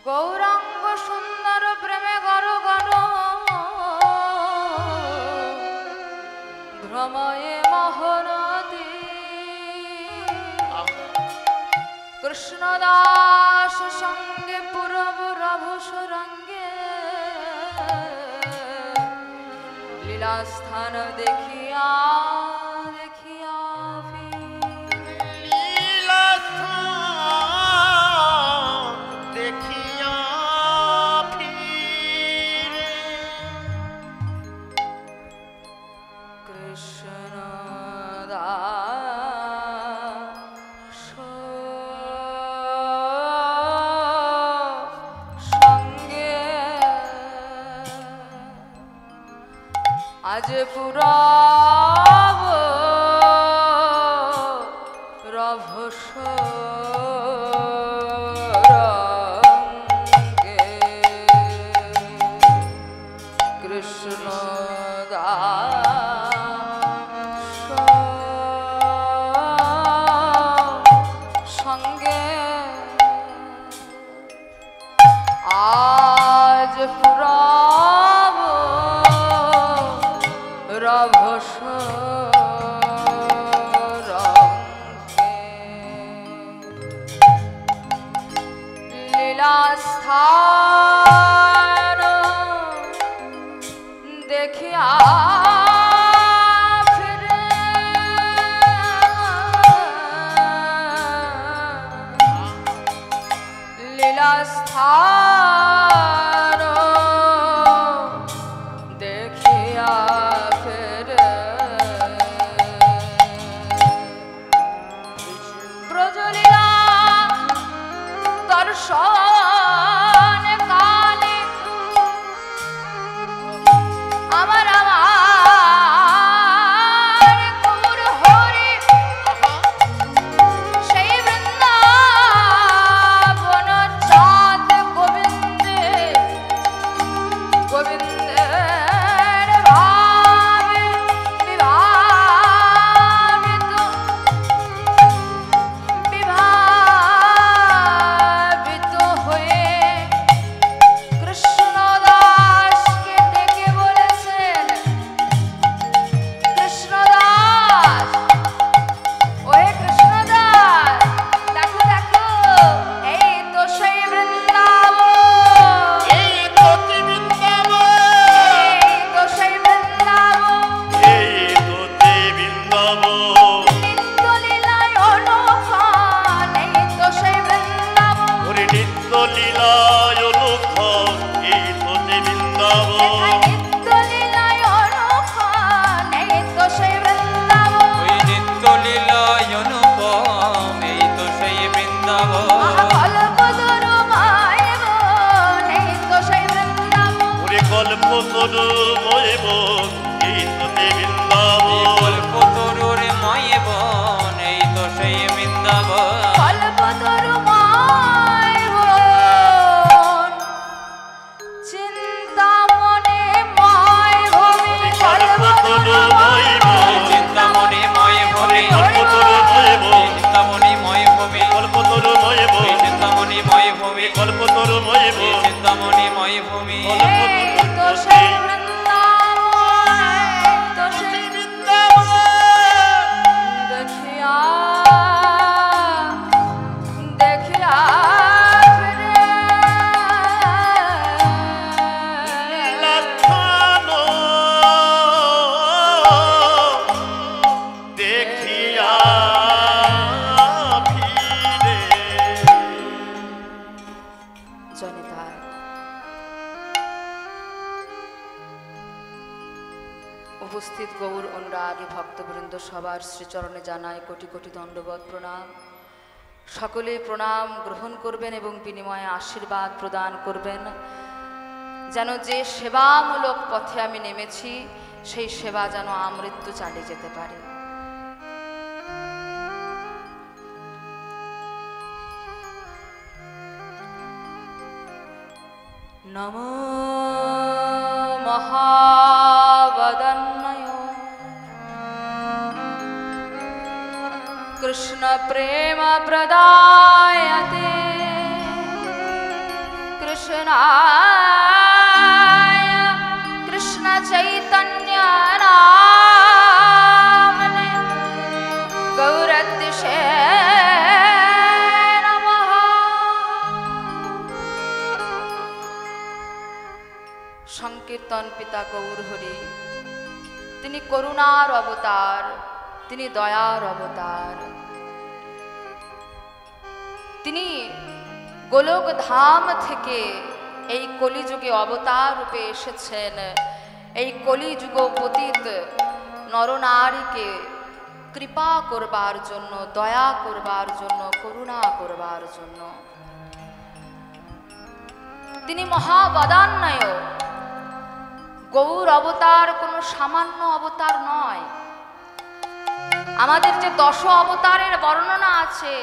গৌরাঙ্গ সুন্দর প্রেমে গর গর ভ্রময়ে মহরতি কৃষ্ণদাস সঙ্গে পূরব রভুসরঙ্গে লীলাস্থান দেখিয়া দেখিয়া আজ পুরাব রভস রঙ্গে কৃষ্ণ দাস সঙ্গে আজ পুরাব রভস রঙ্গে লীলাস্থান দেখিয়া ফিরে লীলাস্থান দেখিয়া ব্রজলীলা দর্শন কালে আমার গৌর হরি সেই বৃন্দাবন চাঁদ গোবিন্দে গোবিন্দের ভাবে বিভাবিত বিভাবিত হয়ে কৃষ্ণদাসকে ডেকে বলেছেন, কৃষ্ণদাস, ওহে কৃষ্ণদাস, দেখো দেখো, এই তো সেই বৃন্দাবন, এই তো বৃন্দাবন, এই তো সেই বৃন্দাবন, এই তো বৃন্দাবন, নিত্য লীলায় অনুক্ষণ, এই তো সেই বৃন্দাবন, ওরে নিত্য লীলায় অনুক্ষণ, এই তো বৃন্দাবন, নিত্য লীলায় অনুক্ষণ, এই তো সেই বৃন্দাবন, ওই নিত্য লীলায় অনুপম, এই তো সেই বৃন্দাবন। কল্পতরু মায়ের এই তো সেই বৃন্দাবন, ওরে কল্পতরু ময়বন, এই তো বৃন্দাবন, কল্পতরুর মায়ে বন, এই তো সেই বৃন্দাবন। কল্পতরু মায়ের চিন্তামণি ময় ভূমি, কল্পতরু ময়বন, চিন্তামণি ময় ভূমি, কল্পতরু ময়বন, চিন্তামণি ময় ভূমি, কল্পতরু ময়বন, চিন্তামণি ময় ভূমি, কল্পতরু ময়বন, চিন্তামণি ময় ভূমি। এই তো সেই বৃন্দাবন, এই তো সেই দেখিয়া দেখিয়া ফিরে লীলাস্থান দেখিয়া ফিরে। জনিতায় উপস্থিত গৌর অনুরাগী ভক্তবৃন্দ সবার শ্রীচরণে জানায় কোটি কোটি দণ্ডবত প্রণাম। সকলে প্রণাম গ্রহণ করবেন এবং বিনিময়ে আশীর্বাদ প্রদান করবেন, যেন যে সেবামূলক পথে আমি নেমেছি সেই সেবা যেন আমৃত্যু চালিয়ে যেতে পারে। নমো মহাবদন্নয় कृष्ण प्रेम प्रदायते कृष्णाय कृष्ण चैतन्य नामने गौरतिशे नमः। সংকীর্তন পিতা গৌর হরি, তিনি করুণার অবতার, তিনি দয়ার অবতার। তিনি গোলক ধাম থেকে এই কলিযুগে অবতার রূপে এসেছেন, এই কলিযুগ পতিত নরনারীকে কৃপা করবার জন্য, দয়া করবার জন্য, করুণা করবার জন্য। তিনি মহাবদান্বয়। গৌর অবতার কোনো সামান্য অবতার নয়। আমাদের যে 10 অবতারের বর্ণনা আছে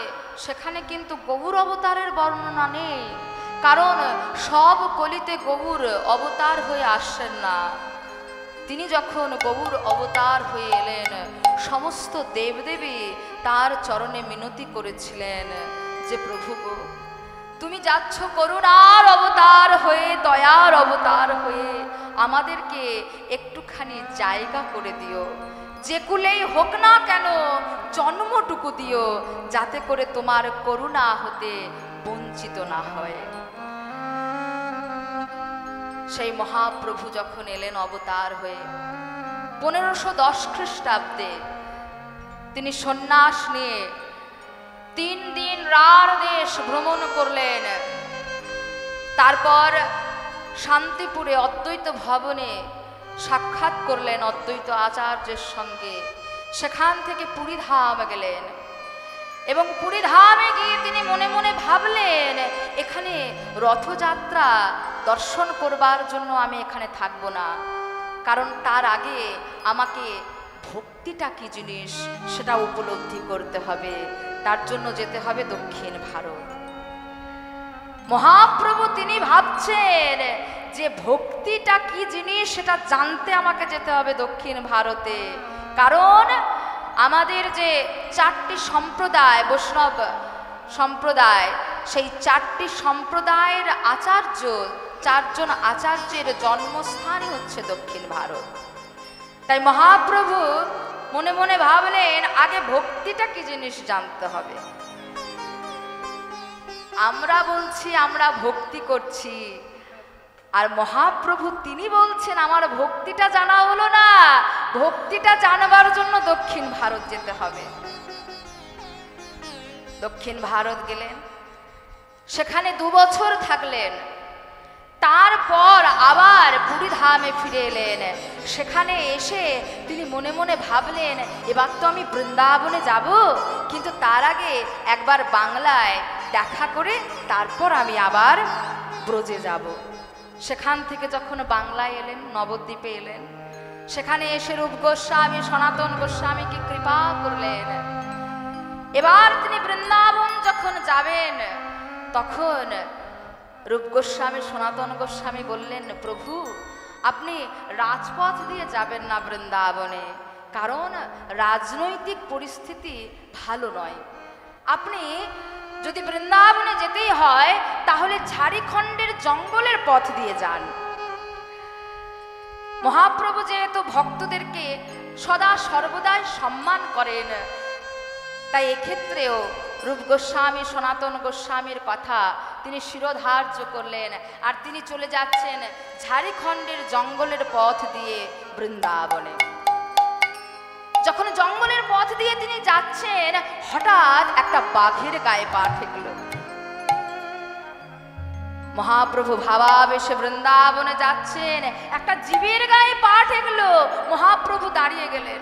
সেখানে কিন্তু গৌর অবতারের বর্ণনা নেই, কারণ সব কলিতে গৌর অবতার হয়ে আসছেন না। তিনি যখন গৌর অবতার হয়ে এলেন, সমস্ত দেবদেবী তার চরণে মিনতি করেছিলেন যে প্রভু গো, তুমি যাচ্ছ করুণার অবতার হয়ে, দয়ার অবতার হয়ে, আমাদেরকে একটুখানি জায়গা করে দিও, যে কুলেই হোক না কেন জন্মটুকু দিও, যাতে করে তোমার করুণা হতে বঞ্চিত না হয়। সেই মহাপ্রভু যখন এলেন অবতার হয়ে 1510 খ্রিস্টাব্দে, তিনি সন্ন্যাস নিয়ে 3 দিন রার দেশ ভ্রমণ করলেন। তারপর শান্তিপুরে অদ্বৈত ভবনে সাক্ষাৎ করলেন অদ্বৈত আচার্যের সঙ্গে। সেখান থেকে পুরীধাম গেলেন এবং পুরীধামে গিয়ে তিনি মনে মনে ভাবলেন, এখানে রথযাত্রা দর্শন করবার জন্য আমি এখানে থাকব না, কারণ তার আগে আমাকে ভক্তিটা কি জিনিস সেটা উপলব্ধি করতে হবে। তার জন্য যেতে হবে দক্ষিণ ভারত। মহাপ্রভু তিনি ভাবছেন যে ভক্তিটা কি জিনিস সেটা জানতে আমাকে যেতে হবে দক্ষিণ ভারতে, কারণ আমাদের যে 4টি সম্প্রদায়, বৈষ্ণব সম্প্রদায়, সেই 4টি সম্প্রদায়ের আচার্য, 4 জন আচার্যের জন্মস্থানই হচ্ছে দক্ষিণ ভারত। তাই মহাপ্রভু মনে মনে ভাবলেন আগে ভক্তিটা কি জিনিস জানতে হবে। আমরা বলছি আমরা ভক্তি করছি, আর মহাপ্রভু তিনি বলছেন আমার ভক্তিটা জানা হলো না, ভক্তিটা জানবার জন্য দক্ষিণ ভারত যেতে হবে। দক্ষিণ ভারত গেলেন, সেখানে 2 বছর থাকলেন। তারপর আবার পুরীধামে ফিরে এলেন। সেখানে এসে তিনি মনে মনে ভাবলেন এবার তো আমি বৃন্দাবনে যাব, কিন্তু তার আগে একবার বাংলায় দেখা করে তারপর আমি আবার ব্রজে যাব। সেখান থেকে যখন বাংলায় এলেন, নবদ্বীপে এলেন, সেখানে এসে রূপ গোস্বামী, সনাতন গোস্বামীকে কৃপা করলেন। এবার তিনি বৃন্দাবন যখন যাবেন, তখন রূপ গোস্বামী, সনাতন গোস্বামী বললেন, প্রভু আপনি রাজপথ দিয়ে যাবেন না বৃন্দাবনে, কারণ রাজনৈতিক পরিস্থিতি ভালো নয়। আপনি যদি বৃন্দাবনে যেতেই হয় তাহলে ঝাড়খণ্ডের জঙ্গলের পথ দিয়ে যান। মহাপ্রভু যেহেতু ভক্তদেরকে সদা সর্বদাই সম্মান করেন, তাই এক্ষেত্রেও রূপ গোস্বামী, সনাতন গোস্বামীর কথা তিনি শিরোধার্য করলেন, আর তিনি চলে যাচ্ছেন ঝাড়খণ্ডের জঙ্গলের পথ দিয়ে বৃন্দাবনে। যখন জঙ্গলের পথ দিয়ে তিনি যাচ্ছেন, হঠাৎ একটা বাঘের গায়ে পা ঠেকল। মহাপ্রভু ভাবাবেশে বৃন্দাবনে যাচ্ছেন, একটা জীবের গায়ে পা ঠেকলো। মহাপ্রভু দাঁড়িয়ে গেলেন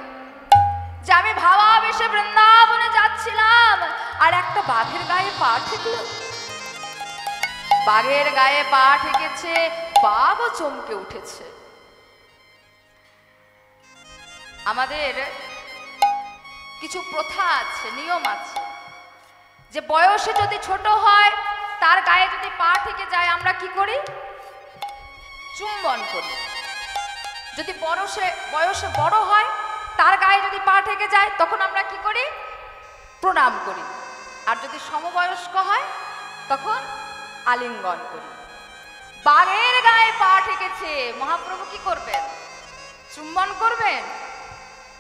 যে আমি ভাবাবেশে বৃন্দাবনে যাচ্ছিলাম আর একটা বাঘের গায়ে পা ঠেকলো। বাঘের গায়ে পা ঠেকেছে, বাঘও চমকে উঠেছে। আমাদের কিছু প্রথা আছে, নিয়ম আছে, যে বয়সে যদি ছোট হয় তার গায়ে যদি পা ঠেকে যায় আমরা কি করি? চুম্বন করি। যদি বয়সে বড় হয় তার গায়ে যদি পা ঠেকে যায় তখন আমরা কি করি? প্রণাম করি। আর যদি সমবয়স্ক হয় তখন আলিঙ্গন করি। বাঘের গায়ে পা ঠেকেছে, মহাপ্রভু কি করবেন? চুম্বন করবেন,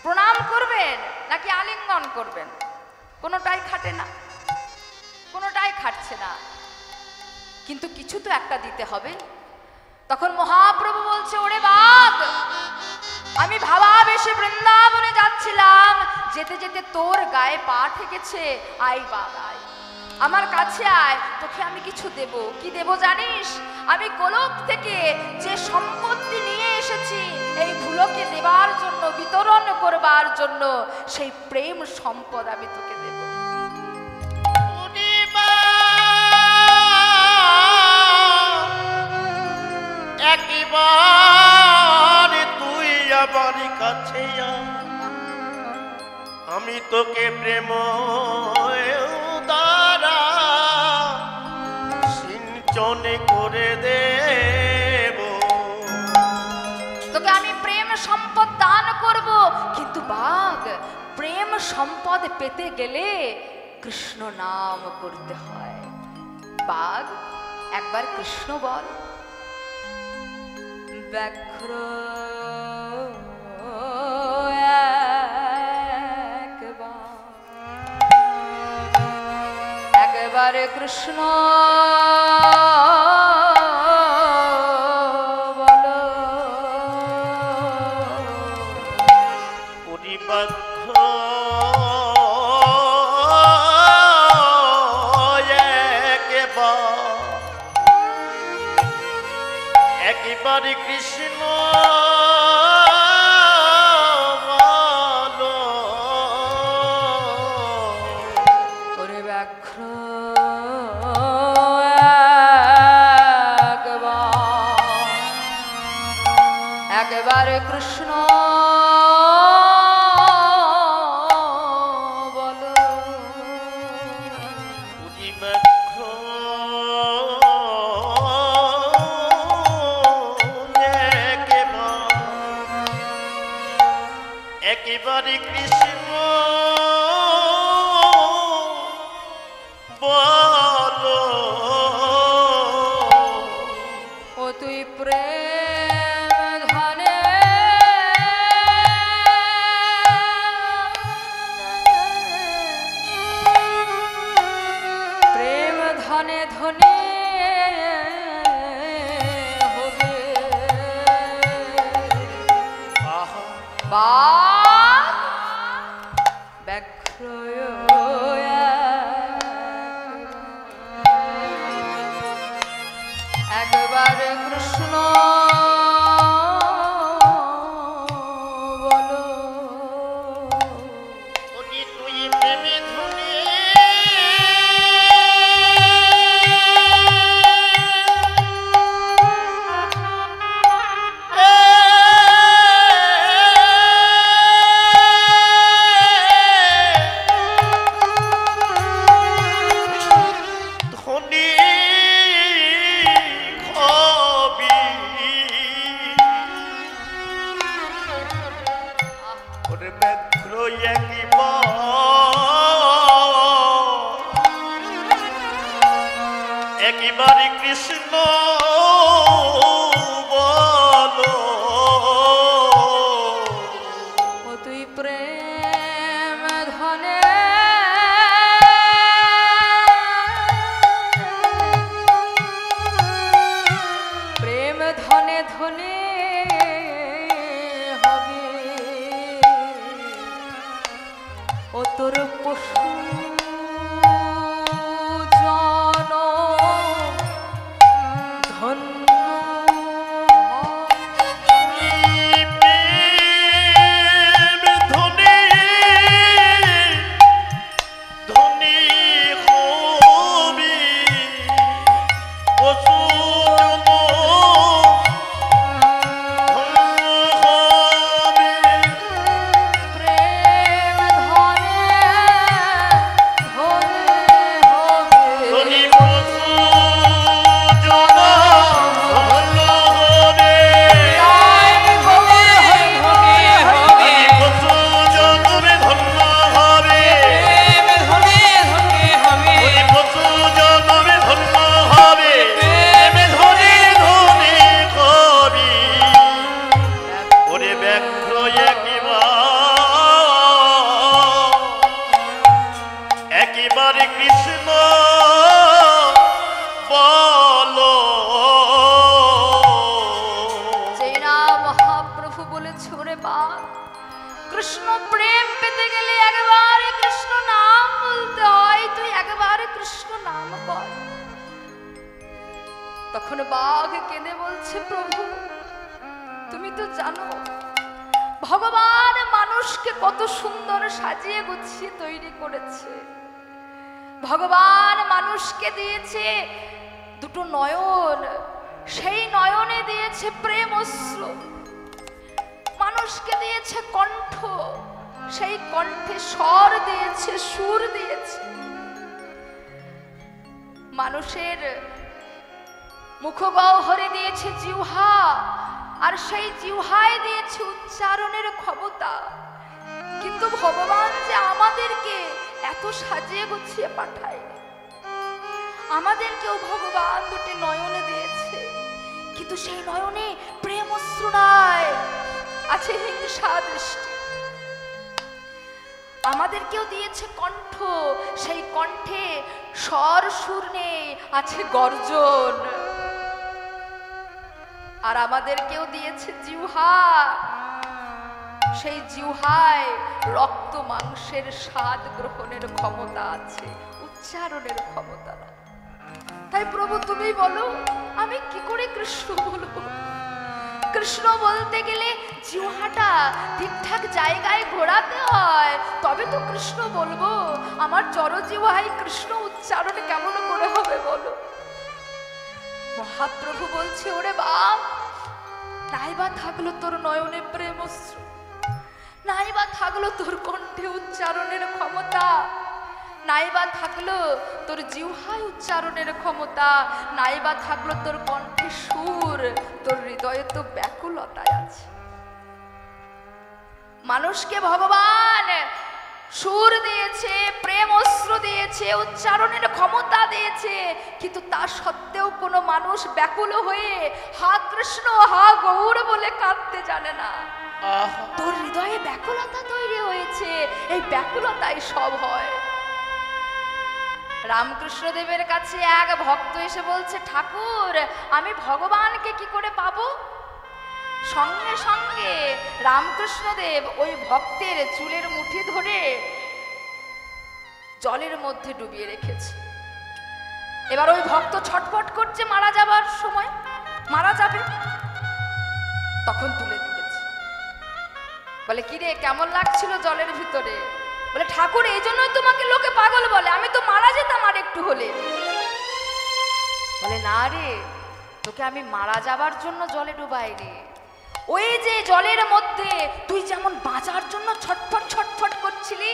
প্রণাম করবেন, নাকি আলিঙ্গন করবেন? কোনোটাই খাটে না, কোনোটাই খাটছে না। কিন্তু কিছু তো একটা দিতে হবে। তখন মহাপ্রভু বলছে, ওরে বাঘ, আমি ভাবাবেশে বৃন্দাবনে যাচ্ছিলাম, যেতে যেতে তোর গায়ে পা ঠেকেছে। আই বাঘ আয়, আমার কাছে আয়, তোকে আমি কিছু দেব। কি দেব জানিস? আমি গোলক থেকে যে সম্পত্তি নিয়ে এসেছি এই ভুলোকে দেবার জন্য, বিতরণ করবার জন্য, সেই প্রেম সম্পদ আমি তোকে দেব। একবার তুই আমার কাছে আমি তোকে প্রেম দ্বারা সিঞ্চন করে দেব। তোকে আমি প্রেম সম্পদ দান করব। কিন্তু বাঘ, প্রেম সম্পদ পেতে গেলে কৃষ্ণ নাম করতে হয়। বাঘ, একবার কৃষ্ণ বল। ব্যাঘ্র একবার কৃষ্ণ বলো। পরিবাক্ষ একবার কৃষ্ণ বলো। ওরে ব্যাঘ্র একবার কৃষ্ণ বলো। পরিবাক্ষ একেবারে কৃষ্ণ বলো। ও তুই প্রেম ধনে প্রেম ধনে ধনে হবে। বাঘ ব্যাঘ্র একবার কৃষ্ণ বলো। ওরে তুই প্রেমে ধনে ধনী হবি। ওরে ব্যাঘ্র একবারে কৃষ্ণ বলো। ও তুই প্রেম ধনে প্রেম ধনে ধনে হবে। ও তোর পশু জন ধন্য প্রেম ধনী ধনী হবি। পশু জন ধন্য হবি। প্রেম ধনে তখন বাঘ কেঁদে বলছে, প্রভু তুমি তো জানো ভগবান মানুষকে কত সুন্দর সাজিয়ে গুছিয়ে তৈরি করেছে। ভগবান মানুষকে দিয়েছে দুটো নয়ন, সেই নয়নে দিয়েছে প্রেম অশ্রু। মানুষকে দিয়েছে কণ্ঠ, সেই কণ্ঠে স্বর দিয়েছে, সুর দিয়েছে। মানুষের মুখগহ্বরে দিয়েছে জিহ্বা, আর সেই জিহ্বায় দিয়েছে উচ্চারণের ক্ষমতা। কিন্তু ভগবান যে আমাদেরকে এত সাজিয়ে গুছিয়ে পাঠায়, আমাদেরকেও ভগবান দুটি নয়নে দিয়েছে, কিন্তু সেই নয়নে প্রেম অশ্রু নাই, আছে হিংসা দৃষ্টি। আমাদেরকেও দিয়েছে কণ্ঠ, সেই কণ্ঠে স্বর সুর নেই, আছে গর্জন। আর আমাদেরকেও দিয়েছে জিহ্বা, সেই জিহ্বায় রক্ত মাংসের স্বাদ গ্রহণের ক্ষমতা আছে, উচ্চারণের ক্ষমতা না। তাই প্রভু তুমি বলো, আমি কি করে কৃষ্ণ বলবো? কৃষ্ণ বলতে গেলে জিহ্বাটা ঠিকঠাক জায়গায় ঘোরাতে হয়, তবে তো কৃষ্ণ বলবো। আমার জড়জিহ্বায় কৃষ্ণ উচ্চারণ কেমন করে হবে বলো? মহাপ্রভু বলছে, ওরে বাপ, নাইবা থাকলো তোর নয়নে প্রেম অশ্রু, নাইবা থাকলো তোর কণ্ঠে উচ্চারণের ক্ষমতা, নাইবা থাকলো তোর জিহ্বায় উচ্চারণের ক্ষমতা, নাইবা থাকলো তোর কণ্ঠে সুর, তোর হৃদয়ে তো ব্যাকুলতায় আছে। মানুষকে ভগবান সুর দিয়েছে, প্রেম অশ্রু দিয়েছে, উচ্চারণের ক্ষমতা দিয়েছে, কিন্তু তা সত্ত্বেও কোনো মানুষ ব্যাকুল হয়ে হা কৃষ্ণ হা গৌর বলে কাঁদতে জানে না। তোর হৃদয়ে ব্যাকুলতা তৈরি হয়েছে, এই ব্যাকুলতাই সব হয়। রামকৃষ্ণ দেবের কাছে এক ভক্ত এসে বলছে, ঠাকুর আমি ভগবানকে কি করে পাবো? সঙ্গে সঙ্গে রামকৃষ্ণ দেব ওই ভক্তের চুলের মুঠি ধরে জলের মধ্যে ডুবিয়ে রেখেছে। এবার ওই ভক্ত ছটফট করছে, মারা যাবার সময়, মারা যাবে, তখন তুলে দিয়েছে। বলে, কিরে কেমন লাগছিল জলের ভিতরে? বলে, ঠাকুর এই জন্যই তোমাকে লোকে পাগল বলে, আমি তো মারা যেতাম আর একটু হলে। বলে, না রে, তোকে আমি মারা যাবার জন্য জলে ডুবাইনি, ওই যে জলের মধ্যে তুই যেমন বাঁচার জন্য ছটফট ছটফট করছিলি,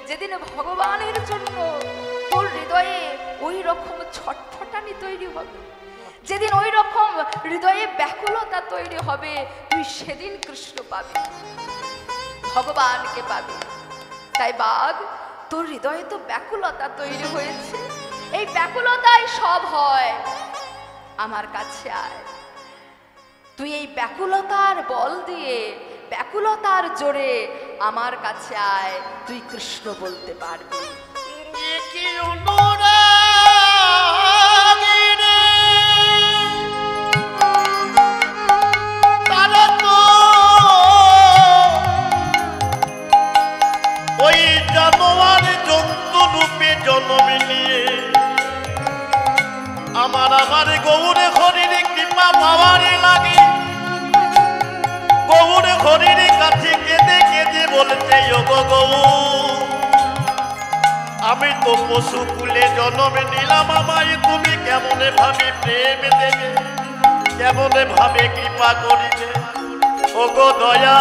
যেদিন ভগবানের জন্য তোর হৃদয়ে ওই রকম ছটফটানি তৈরি হবে, যেদিন ওই রকম হৃদয়ে ব্যাকুলতা তৈরি হবে, তুই সেদিন কৃষ্ণ পাবি, ভগবানকে পাবি। তাই বাঘ, তোর হৃদয়ে তো ব্যাকুলতা তৈরি হয়েছে, এই ব্যাকুলতাই সব হয়। আমার কাছে আয়, তুই এই ব্যাকুলতার বল দিয়ে, ব্যাকুলতার জোরে আমার কাছে আয়, তুই কৃষ্ণ বলতে পারবি। কি অনুরাগী রে, তারা তো ওই জানোয়ার জন্তু রূপে জন্ম নিয়ে আমার গৌরে হরির কৃপা পাওয়ারে লাগে। গৌরে হরির কাছে কেঁদে কেঁদে বলছে, ওগো গৌর, আমি তো পশু কুলে জন্ম নিলাম, আমায় তুমি কেমনে ভাবে প্রেম দেবে, কেমনে ভাবে কৃপা করিবে, ওগো দয়া।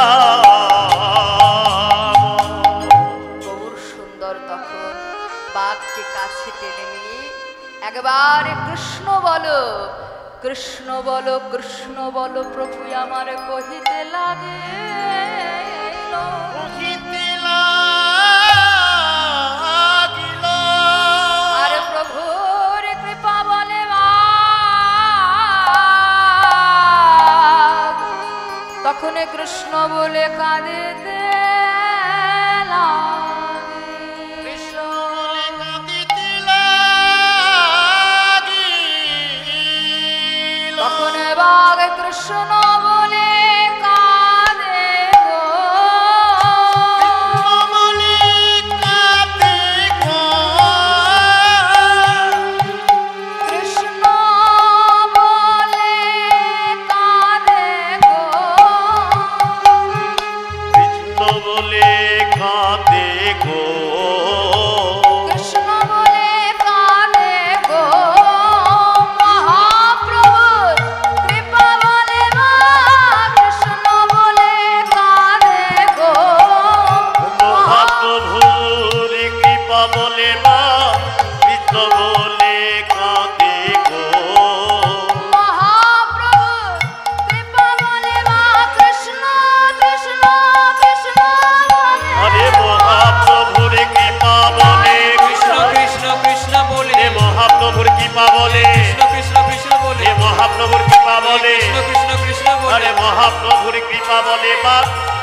গৌর সুন্দর তখন বাঘকে কাছে টেনে নিয়ে একবার কৃষ্ণ বলো, কৃষ্ণ বলো, কৃষ্ণ বলো, প্রভু আমার কহিতে লাগে। আর প্রভুর কৃপা বলে তখন কৃষ্ণ বলে কাঁদিতে কৃষ্ণ বলে কাঁদে গো, বলে কাঁদে গো, কৃষ্ণ কৃপা বলে, কৃষ্ণ কৃষ্ণ কৃষ্ণ বলে, হে মহাপ্রভুর কৃপা বলে, কৃষ্ণ কৃষ্ণ কৃষ্ণ বলে, আরে মহাপ্রভুর কৃপা বলে বা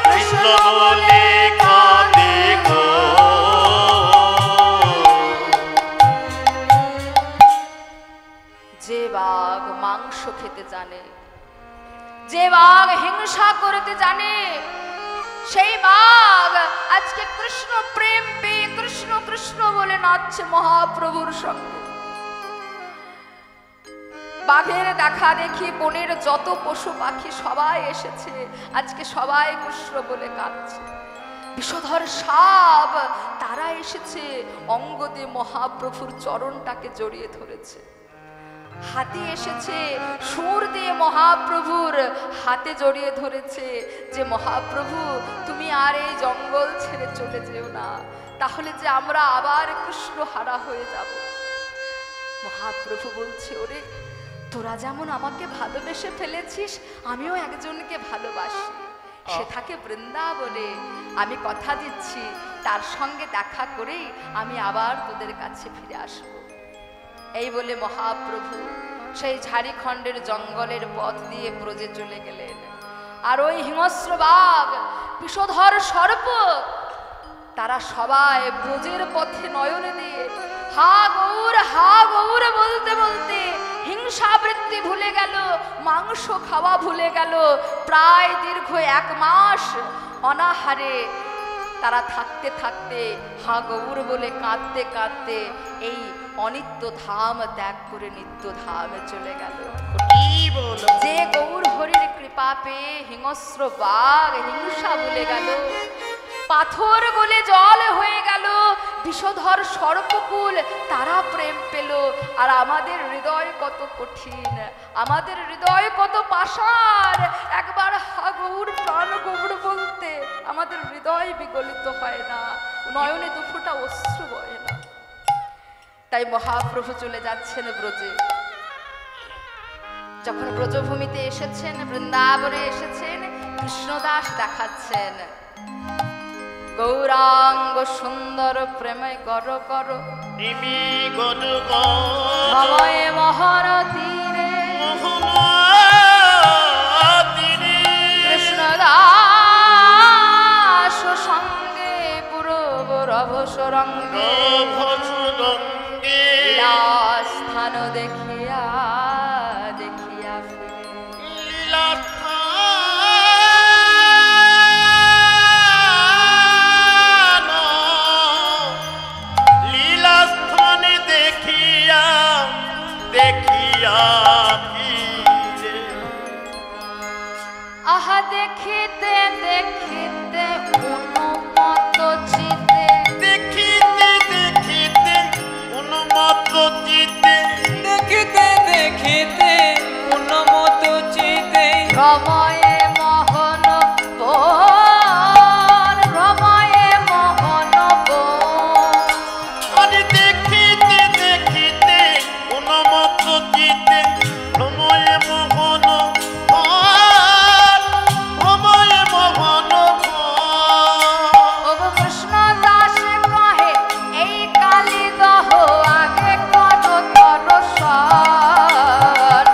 কৃষ্ণ বলে কাঁদে গো। যে বাঘ মাংস খেতে জানে, যে বাঘ হিংসা করতে জানে, সেই বাঘ আজকে কৃষ্ণ প্রেম পেয়ে কৃষ্ণ কৃষ্ণ বলে নাচছে মহাপ্রভুর সঙ্গে। বাঘের দেখা দেখি বনের যত পশু পাখি সবাই এসেছে, আজকে সবাই কৃষ্ণ বলে কাঁদছে। বিষধর সাপ তারা এসেছে, অঙ্গ দিয়ে মহাপ্রভুর চরণটাকে জড়িয়ে ধরেছে। হাতি এসেছে, সুর দিয়ে মহাপ্রভুর হাতে জড়িয়ে ধরেছে যে মহাপ্রভু তুমি আর এই জঙ্গল ছেড়ে চলে যেও না, তাহলে যে আমরা আবার কৃষ্ণ হারা হয়ে যাব। মহাপ্রভু বলছে, ওরে তোরা যেমন আমাকে ভালোবেসে ফেলেছিস, আমিও একজনকে ভালোবাসি, সে থাকে বৃন্দাবনে। আমি কথা দিচ্ছি তার সঙ্গে দেখা করেই আমি আবার তোদের কাছে ফিরে আসব। এই বলে মহাপ্রভু সেই ঝাড়িখণ্ডের জঙ্গলের পথ দিয়ে ব্রজে চলে গেলেন। আর ওই হিংস্র বাঘ, বিষধর সর্প, তারা সবাই ব্রজের পথে নয়ন দিয়ে হা গৌর বলতে বলতে হিংসাবৃত্তি ভুলে গেল, মাংস খাওয়া ভুলে গেল। প্রায় দীর্ঘ 1 মাস অনাহারে তারা থাকতে থাকতে হা গৌর বলে কাঁদতে কাঁদতে এই অনিত্য ধাম ত্যাগ করে নিত্য ধামে চলে গেল। যে গৌর হরির কৃপা পেয়ে হিংস্র বাঘ হিংসা ভুলে গেল, পাথর গলে জল হয়ে গেল, বিষধর সর্পকুল তারা প্রেম পেল। আর আমাদের হৃদয় কত কঠিন, আমাদের হৃদয় কত পাষাণ, একবার হা গৌর প্রাণ গৌর বলতে আমাদের হৃদয় বিগলিত হয় না, নয়নে দুফোঁটা অশ্রু বয় না। তাই মহাপ্রভু চলে যাচ্ছেন ব্রজে। যখন ব্রজভূমিতে এসেছেন, বৃন্দাবনে এসেছেন, কৃষ্ণদাস দেখাচ্ছেন গৌরাঙ্গ সুন্দর প্রেমে গর কর নিমি গরু ভবয়ে মহর তীরে কৃষ্ণদাস সঙ্গে পূর্ব রভসরঙ্গে স্থান দেখিয়া দেখিয়া ফিরে লীলা আহা দেখিতে দেখিতে উন্মত্ত চিতে, দেখিতে দেখিতে উন্মত্ত চিতে, দেখিতে দেখিতে উন্মত্ত চিতে, রময়ে মোহন বন, রময়ে মোহন বন। আরে দেখিতে দেখিতে উন্মত্ত চিতে, রময়ে মোহন এই কালী দহ আগে কর দর্শন,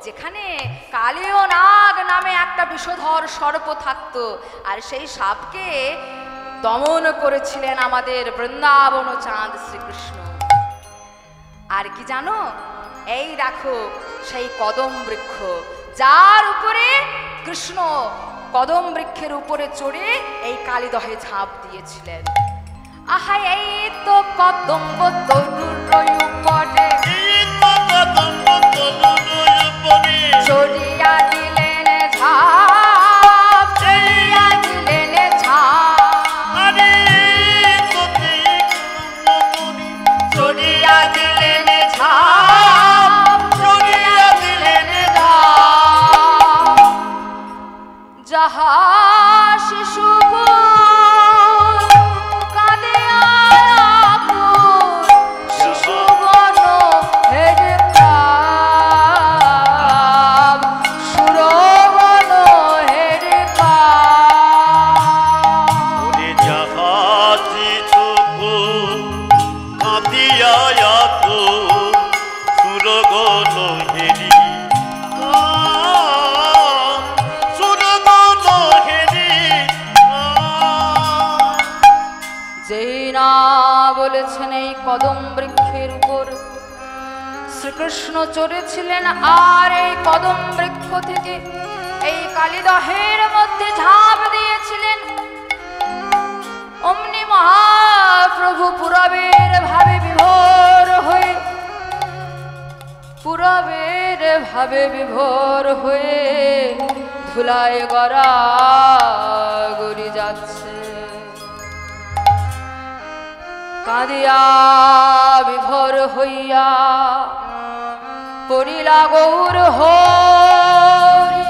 যেখানে কালীয় নাগ নামে একটা বিষধর সর্প থাকতো, আর সেই সাপকে দমন করেছিলেন আমাদের বৃন্দাবন চাঁদ শ্রীকৃষ্ণ। আর কি জানো, এই দেখো সেই কদম বৃক্ষ, যার উপরে কৃষ্ণ কদম বৃক্ষের উপরে চড়ে এই কালীদহে ঝাঁপ দিয়েছিলেন। আহা, এই তো কদম্ব তরুর উপরে চড়িয়া দিলেন ঝাঁপ, চড়িয়া দিলেন ঝাঁপ, চড়িয়া দিলেন ঝাঁপ, চড়িয়া দিলেন ঝাঁপ। যাহা শিশু বলেছেন এই কদম বৃক্ষের উপর শ্রীকৃষ্ণ চড়েছিলেন, আর এই কদম বৃক্ষ থেকে এই কালীদহের মধ্যে ঝাঁপ দিয়েছিলেন। অমনি মহাপ্রভু পুরবের ভাবে বিভোর হয়ে, পুরবের ভাবে বিভোর হয়ে ধুলায় গড়া গড়ি যাচ্ছে। কাঁদিয়া বিভোর হইয়া পড়িলা গৌর হরি,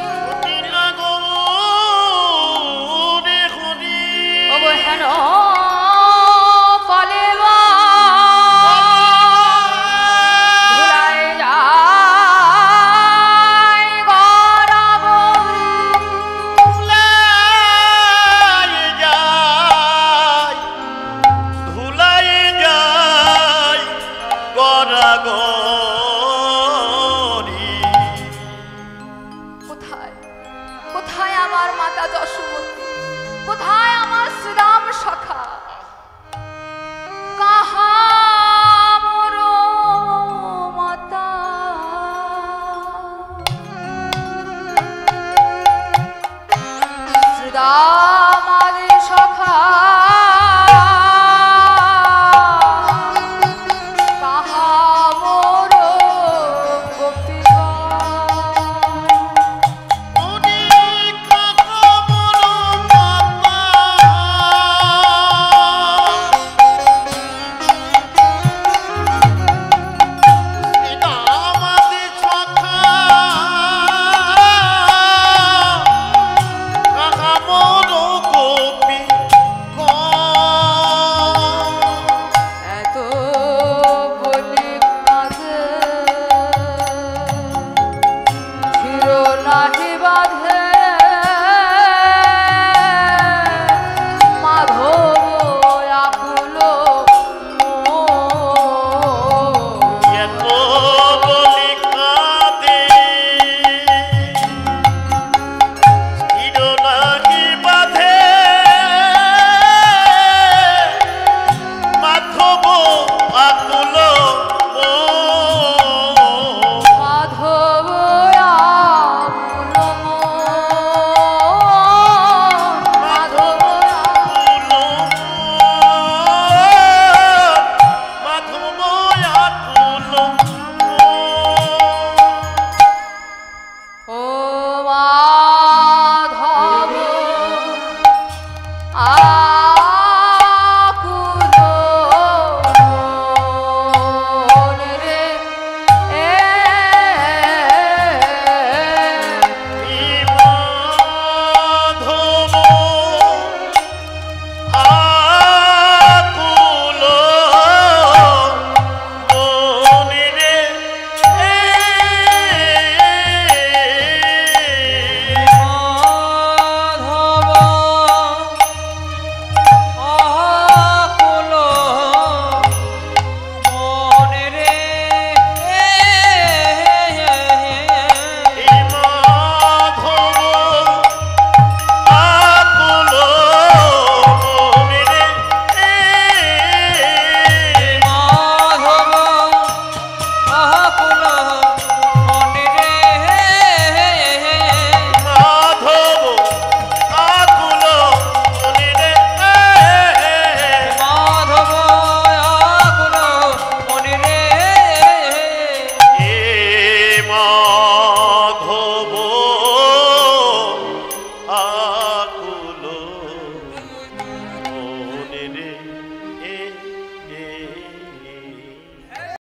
অবহেন কলেবা ধুলায় যায় গড়া গৌরী, কোথায় আমার মাতা যশোমতী, কোথায় আমার শ্রীরাম সখা, কাহা মোর মাতা। শ্রীরাম